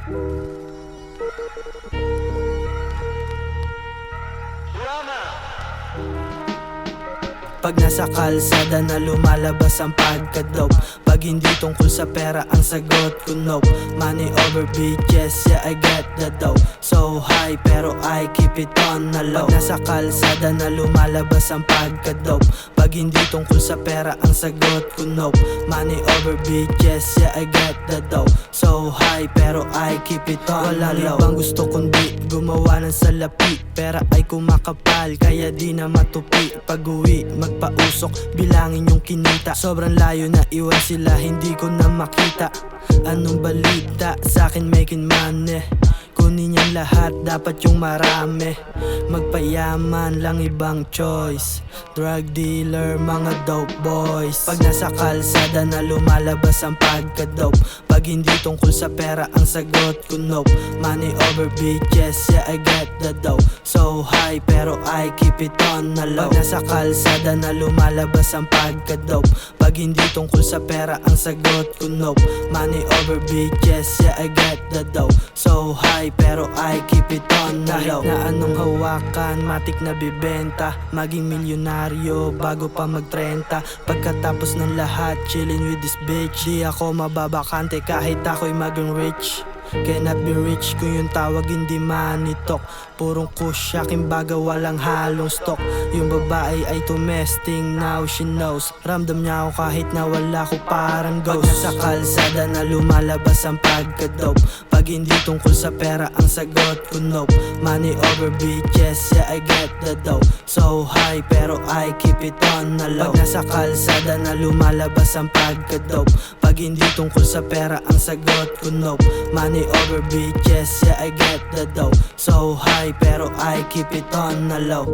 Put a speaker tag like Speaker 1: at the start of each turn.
Speaker 1: Pag nasa kalsada na lumalabas ang pagka-dope. Pag hindi tungkol sa pera ang sagot ko nope. Money over bitches, yeah I get the dough. So high pero I keep it on the low. Pag nasa kalsada na lumalabas ang pagka-dope. Pag hindi tungkol sa pera ang sagot ko nope. Money over bitches, yeah I get the dough. So high pero I keep it on the low. Wala ibang gusto kundi gumawa ng salapi. Pera ay kumakapal kaya di na matupi. Pag uwi magpausok, bilangin yung kinita. Sobrang layo na iwan sila, hindi ko na makita. Anong balita? Sa'kin making money. Kunin yung lahat, dapat yung marami. Magpayaman lang ibang choice. Drug dealer, mga dope boys. Pag nasa kalsada na lumalabas ang pagka-dope. Pag hindi tungkol sa pera ang sagot ko nope. Money over bitches, yeah I get the dough. So high pero I keep it on the low. Pag nasa kalsada na lumalabas ang pagka-dope. Pag hindi tungkol sa pera ang sagot ko nope. Money over bitches, yeah I get the dough. So high pero I keep it on the low. Kahit na anong hawakan, matik na bibenta. Maging milyonaryo bago pa mag-30. Pagkatapos ng lahat, chillin' with this bitch. Di ako mababakante kahit ako'y maging rich. Cannot be rich kung yung tawag hindi money talk. Purong kush, aking baga walang halong stock. Yung babae ay tumesting, now she knows. Ramdam niya ako kahit na wala ko parang ghost. Pag nasa kalsada na lumalabas ang pagka-dope. Pag hindi tungkol sa pera ang sagot ko nope. Money over bitches, yeah I get the dough. So high pero I keep it on the low. Pag nasa kalsada na lumalabas ang pagka-dope. Pag hindi tungkol sa pera ang sagot ko nope. Money over bitches, yeah I get the dough. So high pero I keep it on the low.